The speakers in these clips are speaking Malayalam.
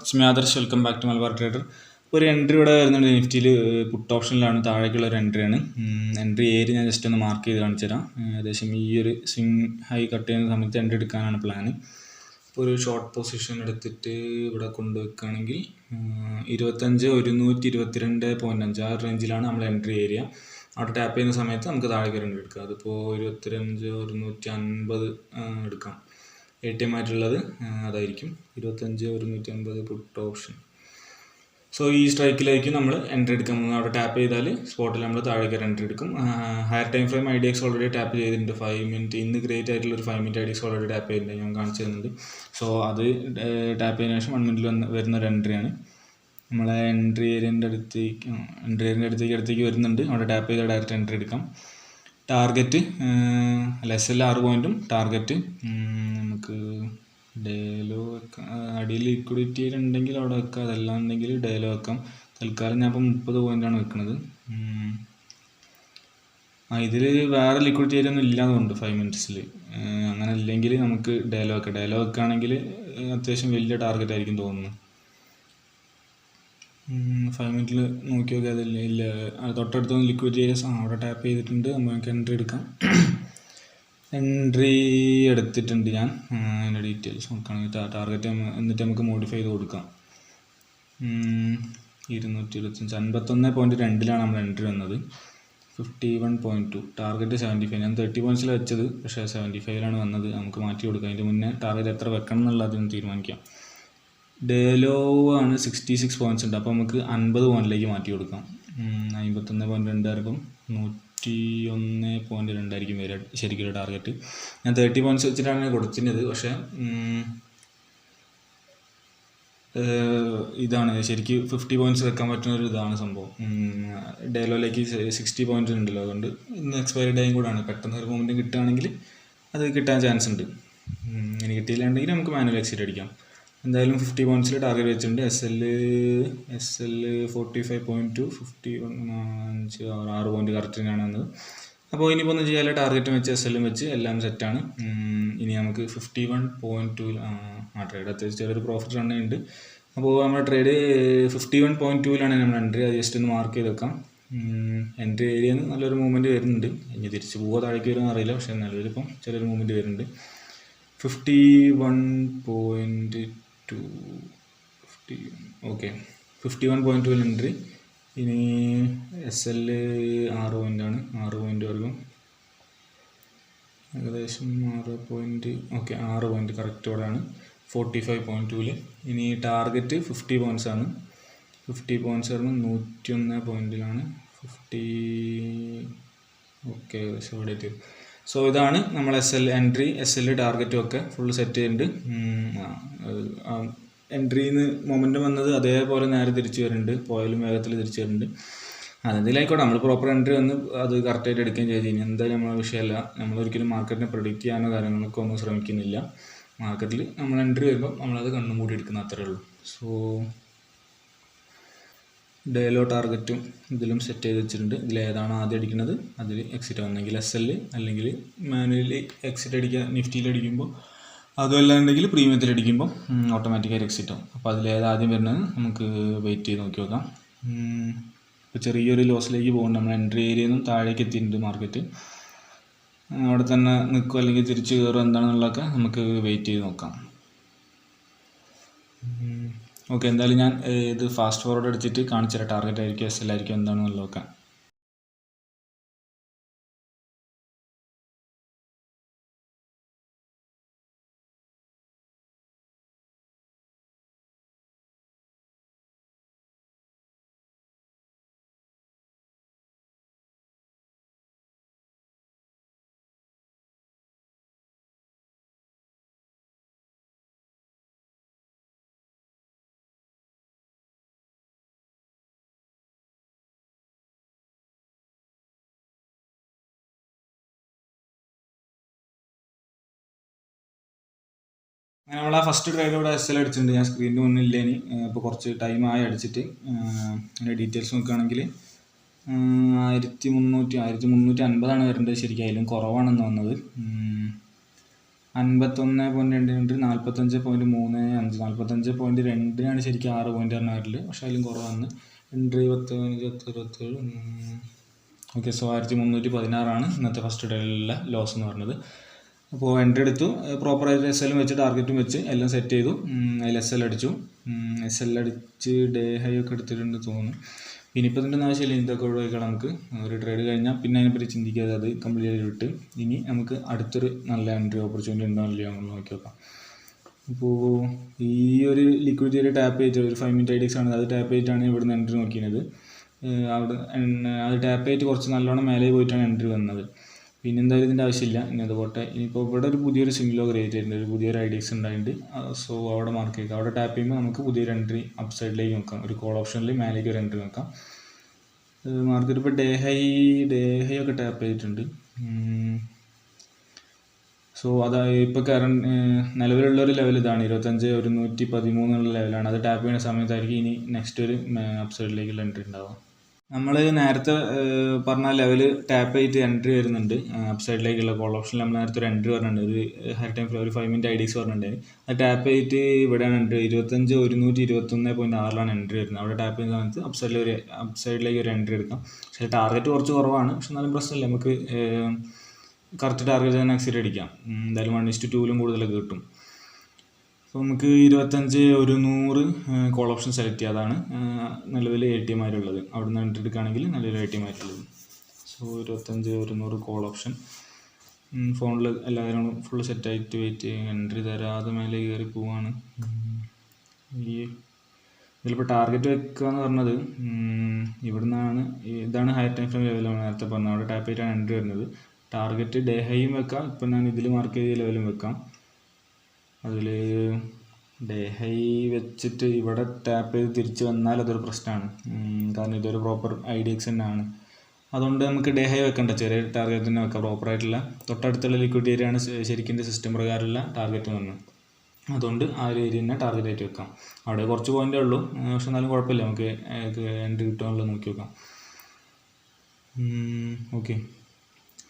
It's Adarsh. Welcome back to Malabar trader. ഒരു എൻട്രി ഇവിടെ വരുന്നുണ്ട് നിഫ്റ്റിയിൽ. പുട്ട് ഓപ്ഷനിലാണ്, താഴേക്കുള്ള ഒരു എൻട്രിയാണ്. എൻട്രി ഏരിയ ഞാൻ ജസ്റ്റ് ഒന്ന് മാർക്ക് ചെയ്ത് കാണിച്ചു തരാം. ഏകദേശം ഈ ഒരു സ്വിങ് ഹൈ കട്ട് ചെയ്യുന്ന സമയത്ത് എൻട്രി എടുക്കാനാണ് പ്ലാന്. ഇപ്പോൾ ഒരു ഷോർട്ട് പൊസിഷൻ എടുത്തിട്ട് ഇവിടെ കൊണ്ടുവെക്കുകയാണെങ്കിൽ 25,122.5 ആ റേഞ്ചിലാണ് നമ്മൾ എൻട്രി ഏരിയ. അവിടെ ടാപ്പ് ചെയ്യുന്ന സമയത്ത് നമുക്ക് താഴേക്ക് എൻട്രി എടുക്കാം. അതിപ്പോൾ 25,150 എടുക്കാം. ATM ആയിട്ടുള്ളത് അതായിരിക്കും 25,150 പുട്ട് ഓപ്ഷൻ. സോ ഈ സ്ട്രൈക്കിലായിരിക്കും നമ്മൾ എൻട്രി എടുക്കാൻ പോകുന്നത്. അവിടെ ടാപ്പ് ചെയ്താൽ സ്പോട്ടിൽ നമ്മൾ താഴേക്ക് എൻട്രി എടുക്കും. Higher time frame IDX already tap ചെയ്തിട്ടുണ്ട്. 5 മിനിറ്റ് ഇന്ന് ക്രിയേറ്റ് ആയിട്ടുള്ള ഒരു 5 മിനിറ്റ് IDX ഓൾറെഡി ടാപ്പ് ചെയ്തിട്ടുണ്ട്, ഞാൻ കാണിച്ചു തരുന്നുണ്ട്. സോ അത് ടാപ്പ് ചെയ്തതിനു ശേഷം 1 മിനിറ്റിൽ വരുന്ന ഒരു എൻട്രിയാണ്. നമ്മളെ എൻട്രി ഏരിയൻ്റെ അടുത്തേക്ക് വരുന്നുണ്ട്. അവിടെ ടാപ്പ് ചെയ്താൽ ഡയറക്റ്റ് എൻട്രി എടുക്കാം. ടാർഗറ്റ് SL 6 പോയിൻറ്റും ടാർഗറ്റ് നമുക്ക് ഡേലോ വെക്കാം. അടിയിൽ ലിക്വിഡിറ്റി ഉണ്ടെങ്കിൽ അവിടെ വെക്കാം, അതെല്ലാം ഉണ്ടെങ്കിൽ ഡേലോ വെക്കാം. തൽക്കാലം ഞാൻ ഇപ്പോൾ 30 പോയിൻ്റാണ് വെക്കുന്നത്. ഇതിൽ വേറെ ലിക്വിഡിറ്റി ഏരിയ ഒന്നും ഇല്ലാതുകൊണ്ട് 5 മിനിറ്റ്സിൽ അങ്ങനെ ഇല്ലെങ്കിൽ നമുക്ക് ഡേലോ വെക്കാം. ഡേലോ വെക്കുകയാണെങ്കിൽ അത്യാവശ്യം വലിയ ടാർഗറ്റ് ആയിരിക്കും തോന്നുന്നു. 5 മിനിറ്റിൽ നോക്കി നോക്കിയാൽ അതില്ല, ഇല്ല തൊട്ടടുത്തൊന്നും ലിക്വിഡിറ്റി ഏരിയസ് അവിടെ ടാപ്പ് ചെയ്തിട്ടുണ്ട്. നമുക്ക് എൻട്രി എടുക്കാം. എൻട്രി എടുത്തിട്ടുണ്ട് ഞാൻ. അതിൻ്റെ ഡീറ്റെയിൽസ് നോക്കുകയാണെങ്കിൽ ടാർഗറ്റ് എന്നിട്ട് നമുക്ക് മോഡിഫൈ ചെയ്ത് കൊടുക്കാം. 225 51.2 നമ്മൾ എൻട്രി വന്നത്. 51.2 ടാർഗറ്റ് 75. ഞാൻ 30 പോയിൻറ്റ്സിൽ വെച്ചത്, പക്ഷേ 75ലാണ് വന്നത്. നമുക്ക് മാറ്റി കൊടുക്കാം. അതിൻ്റെ മുന്നേ ടാർഗറ്റ് എത്ര വെക്കണം എന്നുള്ളതിന് തീരുമാനിക്കാം. ഡേലോ ആണ് 66 പോയിൻറ്റ്സ് ഉണ്ട്, അപ്പോൾ നമുക്ക് 50 പോയിൻറ്റിലേക്ക് മാറ്റി കൊടുക്കാം. 51.2 ആയിരിക്കും 101.2 ആയിരിക്കും വരിക ശരിക്കും ടാർഗറ്റ്. ഞാൻ 30 പോയിൻറ്റ്സ് വെച്ചിട്ടാണ് കൊടുത്തിരുന്നത്, പക്ഷേ ഇതാണ് ശരിക്കും 50 പോയിൻറ്റ്സ് വെക്കാൻ പറ്റുന്ന ഒരു ഇതാണ് സംഭവം. ഡേലോയിലേക്ക് 60 പോയിൻറ്റ്സ് ഉണ്ടല്ലോ, അതുകൊണ്ട് ഇന്ന് എക്സ്പയറി ഡേയും കൂടാണ്. പെട്ടെന്ന് ഒരു മൂമെൻറ്റ് കിട്ടുകയാണെങ്കിൽ അത് കിട്ടാൻ ചാൻസ് ഉണ്ട്. ഇനി കിട്ടിയില്ലാണ്ടെങ്കിൽ നമുക്ക് മാനുവൽ എക്സിറ്റ് അടിക്കാം. എന്തായാലും 50 പോയിൻറ്റ്സിൽ ടാർഗറ്റ് വെച്ചിട്ടുണ്ട്. SL 45.2 6 പോയിൻറ്റ് കറക്റ്റിനാണ് വന്നത്. അപ്പോൾ ഇനിയിപ്പോൾ ഒന്നും ചെയ്യാതെ ടാർഗറ്റും വെച്ച് SL വെച്ച് എല്ലാം സെറ്റാണ്. ഇനി നമുക്ക് 51.2 ട്രേഡ് അത്യാവശ്യം ചെറിയൊരു പ്രോഫിറ്റ് റൺ ഉണ്ട്. അപ്പോൾ നമ്മുടെ ട്രേഡ് 51.2ലാണ് നമ്മൾ എൻട്രി. അത് ജസ്റ്റ് ഒന്ന് മാർക്ക് ചെയ്ത് വെക്കാം. എൻട്രി ഏരിയയിൽ നിന്ന് നല്ലൊരു മൂവ്മെൻറ്റ് വരുന്നുണ്ട്. ഇനി തിരിച്ച് പോവുക താഴേക്ക് വരുമെന്ന് അറിയില്ല, പക്ഷേ നല്ലൊരിപ്പം ചെറിയൊരു മൂവ്മെൻറ്റ് വരുന്നുണ്ട്. 51.2 ഓക്കെ 51.2 എൻട്രി. ഇനി SL 6 പോയിൻ്റാണ്, 6 പോയിൻ്റ് വർഗം ഏകദേശം 6 പോയിൻ്റ്. Okay 6 point കറക്റ്റോടെയാണ് 45.2. ഇനി ടാർഗറ്റ് 50 പോയിൻറ്റ്സ് ആണ്. 50 പോയിൻറ്റ്സ് പറഞ്ഞാൽ 101 പോയിൻറ്റിലാണ് 50. ഓക്കെ ഏകദേശം ഇവിടെ എത്തി. സോ ഇതാണ് നമ്മൾ SL എൻട്രി, SL ടാർഗറ്റും ഒക്കെ ഫുൾ സെറ്റ് ചെയ്യുന്നുണ്ട്. എൻട്രിയിൽ നിന്ന് മൊമെൻറ്റം വന്നത് അതേപോലെ നേരെ തിരിച്ച് വരുന്നുണ്ട്, പോയാലും വേഗത്തിൽ തിരിച്ച് വരുന്നുണ്ട്. അതെന്തെങ്കിലായിക്കോട്ടെ, നമ്മൾ പ്രോപ്പർ എൻട്രി വന്ന് അത് കറക്റ്റായിട്ട് എടുക്കുകയും ചെയ്ത് കഴിഞ്ഞാൽ എന്തായാലും നമ്മളെ വിഷയമല്ല. നമ്മളൊരിക്കലും മാർക്കറ്റിനെ പ്രൊഡിക്റ്റ് ചെയ്യാനോ കാര്യങ്ങളൊക്കെ ഒന്നും ശ്രമിക്കുന്നില്ല. മാർക്കറ്റിൽ നമ്മൾ എൻട്രി വരുമ്പോൾ നമ്മളത് കണ്ണും മൂടി എടുക്കുന്ന അത്രേ ഉള്ളൂ. സോ ഡേലോ ടാർഗറ്റും ഇതിലും സെറ്റ് ചെയ്ത് വെച്ചിട്ടുണ്ട്. ഇതിലേതാണോ ആദ്യം അടിക്കുന്നത് അതിൽ എക്സിറ്റ് ആവുന്നെങ്കിൽ SL, അല്ലെങ്കിൽ മാനുവലി എക്സിറ്റ് അടിക്കുക നിഫ്റ്റിയിൽ അടിക്കുമ്പോൾ, അതും അല്ലാണ്ടെങ്കിൽ പ്രീമിയത്തിൽ അടിക്കുമ്പോൾ ഓട്ടോമാറ്റിക്കായിട്ട് എക്സിറ്റ് ആവും. അപ്പോൾ അതിലേത് ആദ്യം വരുന്നത് നമുക്ക് വെയിറ്റ് ചെയ്ത് നോക്കി നോക്കാം. ഇപ്പോൾ ചെറിയൊരു ലോസിലേക്ക് പോകുന്നുണ്ട്. നമ്മൾ എൻട്രി ഏരിയയിൽ നിന്നും താഴേക്ക് എത്തിയിട്ടുണ്ട് മാർക്കറ്റ്. അവിടെ തന്നെ നിൽക്കും അല്ലെങ്കിൽ തിരിച്ച് കയറും എന്താണെന്നുള്ളതൊക്കെ നമുക്ക് വെയിറ്റ് ചെയ്ത് നോക്കാം. ഓക്കെ എന്തായാലും ഞാൻ ഇത് ഫാസ്റ്റ് ഫോർവേഡ് അടിച്ചിട്ട് കാണിച്ചു തരാം. ടാർഗറ്റ് ആയിരിക്കും SL ആയിരിക്കും എന്താണെന്നുള്ളതൊക്കെ. അങ്ങനെ നമ്മൾ ആ ഫസ്റ്റ് ട്രേഡ് ഇവിടെ SL അടിച്ചിട്ടുണ്ട്. ഞാൻ സ്ക്രീനിൻ്റെ മുന്നിൽ ഇനി ഇപ്പോൾ കുറച്ച് ടൈമായി അടിച്ചിട്ട്. അതിൻ്റെ ഡീറ്റെയിൽസ് നോക്കുകയാണെങ്കിൽ 1350 വരേണ്ടത്. ശരിക്കും അതിലും കുറവാണെന്ന് വന്നത്. 51.2 45.35 45.2 ശരിക്കും 6 പോയിന്റ് പറഞ്ഞാൽ, പക്ഷേ അതിലും കുറവാണ്. Entry 27 okay. സോ 1316 ഇന്നത്തെ ഫസ്റ്റ് ഡേയിലുള്ള ലോസ് എന്ന് പറഞ്ഞത്. അപ്പോൾ എൻട്രി എടുത്തു, പ്രോപ്പറായിട്ട് SL വെച്ച് ടാർഗറ്റും വെച്ച് എല്ലാം സെറ്റ് ചെയ്തു. അതിൽ SL അടിച്ചു. SL അടിച്ച് ഡേ ഹൈ ഒക്കെ എടുത്തിട്ടുണ്ട് തോന്നുന്നു. പിന്നെ ഇപ്പോൾ ഇതിൻ്റെ ആവശ്യമില്ല, ഇതൊക്കെ ഒഴിവാക്കണം. നമുക്ക് ഒരു ട്രേഡ് കഴിഞ്ഞാൽ പിന്നെ അതിനെപ്പറ്റി ചിന്തിക്കാതെ അത് കംപ്ലീറ്റ് ചെയ്ത് വിട്ട് ഇനി നമുക്ക് അടുത്തൊരു നല്ല എൻട്രി ഓപ്പർച്യൂണിറ്റി ഉണ്ടോ ഇല്ലയോ എന്ന് നോക്കി നോക്കാം. അപ്പോൾ ഈ ഒരു ലിക്വിഡിറ്റി ഒരു ടാപ്പ് ചെയ്തിട്ട് ഒരു 5 മിനിറ്റ് IDX ആണ്, അത് ടാപ്പ് ചെയ്തിട്ടാണ് ഇവിടുന്ന് എൻട്രി നോക്കിയത്. അവിടെ അത് ടാപ്പ് ചെയ്തിട്ട് കുറച്ച് നല്ലോണം മേലെ പോയിട്ടാണ് എൻട്രി വന്നത്. പിന്നെ എന്തായാലും ഇതിൻ്റെ ആവശ്യമില്ല, ഇനി അതുപോട്ടെ. ഇനിയിപ്പോൾ ഇവിടെ ഒരു പുതിയൊരു സിംഗ്ലോ ക്രിയേറ്റ് ചെയ്തിട്ടുണ്ട്, ഒരു പുതിയൊരു IDX ഉണ്ടായിട്ടുണ്ട്. സോ അവിടെ മാർക്ക് ചെയ്യുക. അവിടെ ടാപ്പ് ചെയ്യുമ്പോൾ നമുക്ക് പുതിയൊരു എൻട്രി അപ്പ് സൈഡിലേക്ക് നോക്കാം. ഒരു കോൾ ഓപ്ഷനിൽ മേലേക്ക് ഒരു എൻട്രി നോക്കാം. മാർക്കറ്റ് ഇപ്പോൾ ഡേ ഹൈ ഒക്കെ ടാപ്പ് ചെയ്തിട്ടുണ്ട്. സോ അതായത് ഇപ്പോൾ നിലവിലുള്ളൊരു ലെവൽ ഇതാണ്, 25,113 എന്നുള്ള ലെവലാണ്. അത് ടാപ്പ് ചെയ്യുന്ന സമയത്തായിരിക്കും ഇനി നെക്സ്റ്റ് ഒരു അപ്പ് സൈഡിലേക്കുള്ള എൻട്രി ഉണ്ടാവുക. നമ്മൾ നേരത്തെ പറഞ്ഞ ലെവൽ ടാപ്പ് ചെയ്തിട്ട് എൻട്രി വരുന്നുണ്ട് അപ്പ് സൈഡിലേക്കുള്ള കോൾ ഓപ്ഷനിൽ. നമ്മൾ നേരത്തെ ഒരു എൻട്രി പറഞ്ഞിട്ടുണ്ട്, ഒരു ഹൈ ടൈം ഒരു 5 മിനിറ്റ് IDX പറഞ്ഞിട്ടുണ്ടായി. അത് ടാപ്പ് ചെയ്തിട്ട് ഇവിടെയാണ് എൻട്രി 25,121.6 എൻട്രി വരുന്നത്. അവിടെ ടാപ്പ് ചെയ്യുന്ന സമയത്ത് അപ്പ് സൈഡിലേക്ക് ഒരു എൻട്രി എടുക്കാം. പക്ഷേ ടാർഗറ്റ് കുറച്ച് കുറവാണ്, പക്ഷെ എന്നാലും പ്രശ്നമില്ല, നമുക്ക് കറക്റ്റ് ടാർഗറ്റ് തന്നെ എക്സിറ്റ് അടിക്കാം. എന്തായാലും 1:2 കൂടുതലൊക്കെ കിട്ടും. അപ്പോൾ നമുക്ക് 25,100 കോൾ ഓപ്ഷൻ സെലക്ട് ചെയ്യുക. അതാണ് നിലവിൽ ATM ആയിട്ടുള്ളത്. അവിടെ നിന്ന് എൻട്രി എടുക്കുകയാണെങ്കിൽ നല്ലൊരു ATM ആയിട്ടുള്ളത്. So 25,100 call option. ഫോണിൽ എല്ലാവരും ഫുള്ള് സെറ്റായിട്ട് വെയിറ്റ് ചെയ്യും. എൻട്രി തരാതെ മേലെ കയറി പോവാണ്. ഇതിലിപ്പോൾ ടാർഗറ്റ് വെക്കുക എന്ന് പറഞ്ഞത് ഇവിടുന്നാണ്. ഇതാണ് ഹയർ ടൈം ഫ്രെയിം ലെവലാണ് നേരത്തെ പറഞ്ഞത്. അവിടെ ടാപ്പ് ചെയ്തിട്ടാണ് എൻട്രി വരുന്നത്. ടാർഗറ്റ് ഡേ ഹൈയും വെക്കാം, ഇപ്പം ഞാൻ ഇതിൽ മാർക്ക് ചെയ്ത ലെവലും വെക്കാം. അതിൽ ഡേ ഹൈ വെച്ചിട്ട് ഇവിടെ ടാപ്പ് ചെയ്ത് തിരിച്ച് വന്നാൽ അതൊരു പ്രശ്നമാണ്, കാരണം ഇതൊരു പ്രോപ്പർ IDX തന്നെയാണ്. അതുകൊണ്ട് നമുക്ക് ഡേ ഹൈ വെക്കണ്ട, ചെറിയ ടാർഗറ്റ് തന്നെ വെക്കാം. പ്രോപ്പറായിട്ടുള്ള തൊട്ടടുത്തുള്ള ലിക്വിഡിറ്റി ഏരിയയാണ് ശരിക്കും സിസ്റ്റം പ്രകാരമുള്ള ടാർഗറ്റ് വന്നത്. അതുകൊണ്ട് ആ ഒരു ഏരിയ തന്നെ ടാർഗറ്റ് ആയിട്ട് വെക്കാം. അവിടെ കുറച്ച് പോയിൻ്റേ ഉള്ളൂ, പക്ഷെ എന്നാലും കുഴപ്പമില്ല, നമുക്ക് എൻട്രി കിട്ടുമെന്നുള്ളത് നോക്കി വെക്കാം. ഓക്കെ.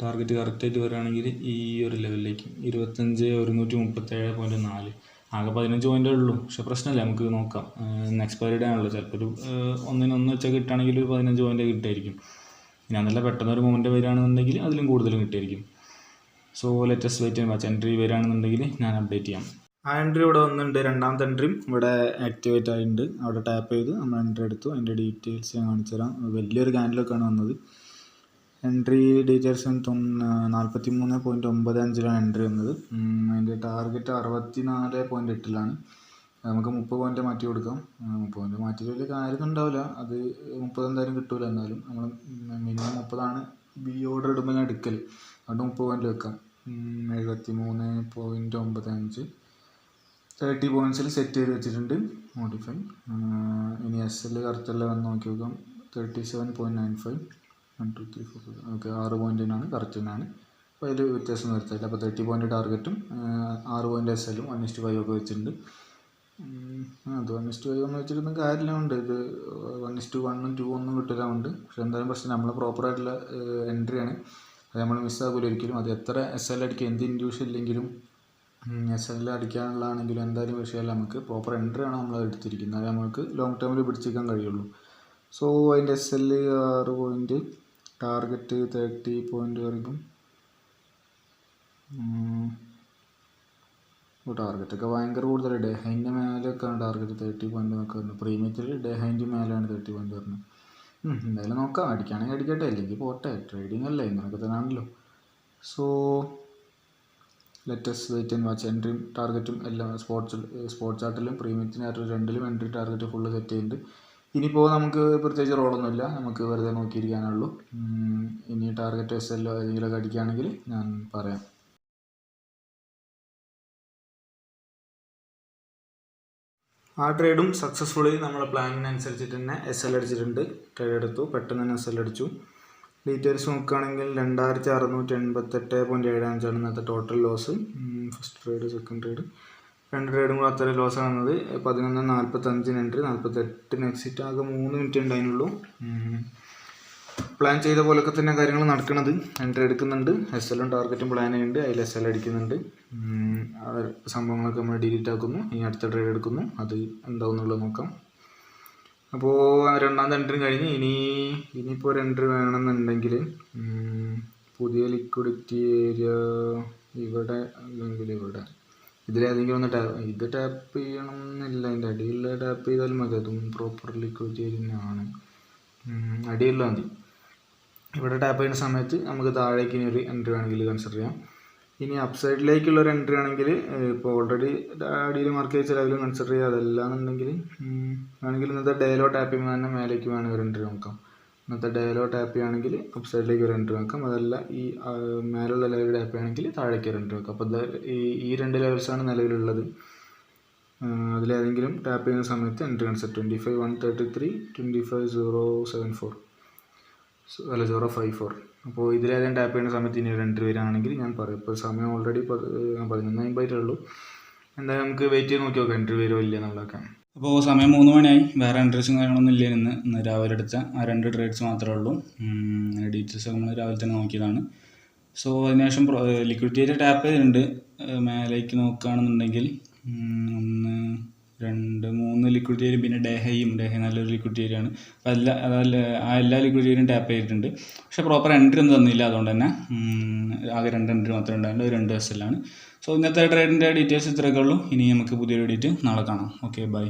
ടാർഗറ്റ് കറക്റ്റായിട്ട് വരികയാണെങ്കിൽ ഈ ഒരു ലെവലിലേക്ക് 25,137.4 ആകെ 15 പോയിൻ്റേ ഉള്ളൂ. പക്ഷേ പ്രശ്നമില്ല, നമുക്ക് നോക്കാം. എക്സ്പയറി ഡേ ആണല്ലോ, ചിലപ്പോൾ ഒരു 1-1 വെച്ചാൽ കിട്ടുകയാണെങ്കിൽ ഒരു 15 പോയിൻ്റ് കിട്ടുമായിരിക്കും. ഇനി അതല്ല പെട്ടെന്ന് ഒരു മൂവ്മെൻറ്റ് വരികയാണെന്നുണ്ടെങ്കിൽ അതിലും കൂടുതലും കിട്ടുമായിരിക്കും. So let's wait and watch. Entry വരികയാണെന്നുണ്ടെങ്കിൽ ഞാൻ അപ്ഡേറ്റ് ചെയ്യാം. ആ എൻട്രി ഇവിടെ വന്നിട്ടുണ്ട്. രണ്ടാമത്തെ എൻട്രിയും ഇവിടെ ആക്ടിവേറ്റ് ആയിട്ടുണ്ട്. അവിടെ ടാപ്പ് ചെയ്ത് നമ്മൾ എൻട്രി എടുത്തു. അതിൻ്റെ ഡീറ്റെയിൽസ് ഞാൻ കാണിച്ചു തരാം. വലിയൊരു ക്യാൻഡിലൊക്കെയാണ് വന്നത്. എൻട്രി ഡീറ്റെയിൽസ് 43.95 എൻട്രി വന്നത്. അതിൻ്റെ ടാർഗറ്റ് 64.8 നമുക്ക് 30 പോയിൻ്റ് മാറ്റി കൊടുക്കാം. 30 പോയിൻ്റ് മാറ്റിയിട്ട് വലിയ കാര്യമൊന്നും ഉണ്ടാവില്ല, അത് 30 എന്തായാലും കിട്ടില്ല. എന്നാലും നമ്മൾ മിനിമം 30 ബി ഓർഡർ ഇടുമ്പോൾ ഞാൻ എടുക്കൽ, അതുകൊണ്ട് 30 പോയിൻ്റ് വെക്കാം. 73.95 30 പോയിൻറ്റ്സിൽ സെറ്റ് ചെയ്ത് വെച്ചിട്ടുണ്ട്. മോഡിഫൈ. ഇനി SL കറക്റ്റല്ല വന്ന് നോക്കി നോക്കാം. 37.95 1 2 3 4 ഓക്കെ. 6 പോയിൻറ്റിനാണ്, കറക്റ്റ് തന്നെയാണ്. അപ്പോൾ അതിൽ വ്യത്യാസം വരുത്തില്ല. അപ്പോൾ 30 പോയിൻ്റ് ടാർഗറ്റും 6 പോയിൻ്റ് SL 1:5 ഒക്കെ വെച്ചിട്ടുണ്ട്. അത് 1:5 ഒന്നും വെച്ചിട്ടൊന്നും കാര്യമില്ല. ഇത് 1:1 2 ഒന്നും കിട്ടില്ലാണ്ട്. പക്ഷേ എന്തായാലും പ്രശ്നം നമ്മൾ പ്രോപ്പറായിട്ടുള്ള എൻട്രിയാണ്, അത് നമ്മൾ മിസ്സാകില്ല ഒരിക്കലും. അത് എത്ര SL അടിക്കുക, എന്ത് ഇൻഡ്യൂഷൻ ഇല്ലെങ്കിലും SL അടിക്കാനുള്ളതാണെങ്കിലും എന്തായാലും വിഷയമല്ല. നമുക്ക് പ്രോപ്പർ എൻട്രി ആണ് നമ്മൾ എടുത്തിരിക്കുന്നത്, അത് നമുക്ക് ലോങ് ടേമിൽ പിടിച്ചിരിക്കാൻ കഴിയുള്ളൂ. സോ അതിൻ്റെ SL 6 പോയിൻ്റ്, ടാർഗറ്റ് 30 പോയിൻ്റ് പറയുമ്പം ടാർഗറ്റൊക്കെ ഭയങ്കര കൂടുതലാണ്. ഡേ ഹൈൻ്റെ മേലെയൊക്കെയാണ് ടാർഗറ്റ് 30 പോയിൻ്റ് എന്നൊക്കെ വരുന്നത്. പ്രീമിയത്തിൽ ഡേ ഹൈൻ്റെ മേലെയാണ് 30 പോയിൻ്റ് വരുന്നത്. എന്തായാലും നോക്കാം, അടിക്കുകയാണെങ്കിൽ അടിക്കട്ടെ, അല്ലെങ്കിൽ പോട്ടെ, ട്രേഡിംഗ് അല്ലേ, ഇങ്ങനെയൊക്കെ തന്നെ ആണല്ലോ. So let's wait and watch. എൻട്രിയും ടാർഗറ്റും എല്ലാം സ്പോട്ട് ചാർട്ടിലും പ്രീമിയത്തിന് രണ്ടിലും എൻട്രി ടാർഗറ്റ് ഫുള്ള് സെറ്റ് ചെയ്യുന്നുണ്ട്. ഇനിയിപ്പോൾ നമുക്ക് പ്രത്യേകിച്ച് റോളൊന്നുമില്ല, നമുക്ക് വെറുതെ നോക്കിയിരിക്കാനുള്ളൂ. ഇനി ടാർഗറ്റ് SL ഏതെങ്കിലുമൊക്കെ അടിക്കുകയാണെങ്കിൽ ഞാൻ പറയാം. ആ ട്രേഡും സക്സസ്ഫുള്ളി നമ്മളെ പ്ലാനിനനുസരിച്ചിട്ട് തന്നെ SL അടിച്ചിട്ടുണ്ട്. ട്രേഡ് എടുത്തു, പെട്ടെന്ന് തന്നെ SL അടിച്ചു. ഡീറ്റെയിൽസ് നോക്കുകയാണെങ്കിൽ 2688.75 ഇന്നത്തെ total loss. First trade, second trade, 2 ട്രേഡും കൂടെ അത്ര ലോസാണ് വന്നത്. 11:45 എൻട്രി, 48 എക്സിറ്റ്. ആകെ 3 മിനിറ്റ് ഉണ്ടായിരുന്നുള്ളൂ. പ്ലാൻ ചെയ്ത പോലൊക്കെ തന്നെ കാര്യങ്ങൾ നടക്കുന്നത്. എൻട്രി എടുക്കുന്നുണ്ട്, SL ടാർഗറ്റും പ്ലാൻ ചെയ്യുന്നുണ്ട്, അതിൽ SL അടിക്കുന്നുണ്ട്. സംഭവങ്ങളൊക്കെ നമ്മൾ ഡിലീറ്റ് ആക്കുന്നു. ഇനി അടുത്ത ട്രേഡ് എടുക്കുന്നു, അത് എന്താവും എന്നുള്ളത് നോക്കാം. അപ്പോൾ രണ്ടാമത്തെ എൻട്രി കഴിഞ്ഞ് ഇനിയിപ്പോൾ ഒരു എൻട്രി വേണമെന്നുണ്ടെങ്കിൽ പുതിയ ലിക്വിഡിറ്റി ഏരിയ ഇവിടെ അല്ലെങ്കിൽ ഇവിടെ ഇതിലേതെങ്കിലും ഒന്ന് ഇത് ടാപ്പ് ചെയ്യണം എന്നില്ല, അതിൻ്റെ അടിയിലുള്ള ടാപ്പ് ചെയ്താലും മതി. അതും പ്രോപ്പർ ലിക്വിഡിറ്റി ഏരിയ തന്നെയാണ്. അടിയുള്ള മതി. ഇവിടെ ടാപ്പ് ചെയ്യുന്ന സമയത്ത് നമുക്ക് താഴേക്ക് ഇനി ഒരു എൻട്രി വേണമെങ്കിൽ കൺസിഡർ ചെയ്യാം. ഇനി അപ്സൈഡിലേക്കുള്ളൊരു എൻട്രി ആണെങ്കിൽ ഇപ്പോൾ ഓൾറെഡി അടിയിൽ മാർക്ക് ചെയ്ത ലെവലും കൺസിഡർ ചെയ്യുക. അതല്ലാന്നുണ്ടെങ്കിൽ വേണമെങ്കിൽ ഇന്നത്തെ ഡേലോ ടാപ്പ് ചെയ്യുമ്പോൾ തന്നെ മേലേക്ക് വേണമെങ്കിൽ ഒരു എൻട്രി നോക്കാം. ഇന്നത്തെ ഡേലോ ടാപ്പ് ചെയ്യുകയാണെങ്കിൽ അപ്സൈഡിലേക്ക് ഒരു എൻട്രി നോക്കാം. അതല്ല ഈ മേലുള്ള ലെവൽ ടാപ്പ് ചെയ്യുകയാണെങ്കിൽ താഴേക്ക് ഒരു എൻട്രി നോക്കാം. അപ്പോൾ ഈ 2 ലെവൽസാണ് നിലവിലുള്ളത്. അതിലേതെങ്കിലും ടാപ്പ് ചെയ്യുന്ന സമയത്ത് എൻട്രി കൺസിഡർ 25,133, 25,074 അല്ല 054. അപ്പോൾ ഇതിലേതെങ്കിലും ടാപ്പ് ചെയ്യുന്ന സമയത്ത് ഇനി ഒരു എൻട്രി വരികയാണെങ്കിൽ ഞാൻ പറയും. ഇപ്പോൾ സമയം ഓൾറെഡി 11:50 ഉള്ളൂ. എന്തായാലും നമുക്ക് വെയിറ്റ് ചെയ്ത് നോക്കി നോക്കാം എൻട്രി വരുമോ ഇല്ല എന്നുള്ളതൊക്കെ. അപ്പോൾ സമയം 3 മണിയായി. വേറെ എൻട്രീസും കാര്യങ്ങളൊന്നും ഇല്ല. ഇന്ന് രാവിലെ എടുത്ത ആ 2 ട്രേഡ്സ് മാത്രമേ ഉള്ളൂ. ഡീറ്റെയിൽസ് നമ്മൾ രാവിലെ തന്നെ നോക്കിയതാണ്. സോ അതിനുശേഷം ലിക്വിഡിറ്റി ടാപ്പ് ചെയ്തിട്ടുണ്ട്. മേലേക്ക് നോക്കുകയാണെന്നുണ്ടെങ്കിൽ 1, 2, 3 ലിക്വിഡിറ്റി ഏരിയ, പിന്നെ ഡേഹ നല്ലൊരു ലിക്വിഡിറ്റി ഏരിയ ആണ്. അപ്പോൾ എല്ലാ ലിക്വിഡിറ്റി ഏരിയയും ടാപ്പ് ചെയ്തിട്ടുണ്ട്. പക്ഷേ പ്രോപ്പർ എൻട്രി ഒന്നും തന്നില്ല. അതുകൊണ്ട് തന്നെ ആകെ 2 എൻട്രി മാത്രമേ ഉണ്ടായിരുന്നു, 2 SL ആണ്. സോ ഇന്നത്തെ ട്രേഡിൻ്റെ ഡീറ്റെയിൽസ് ഇത്രയൊക്കെ ഉള്ളൂ. ഇനി നമുക്ക് പുതിയൊരു ഡേറ്റ് നാളെ കാണാം. Okay, by.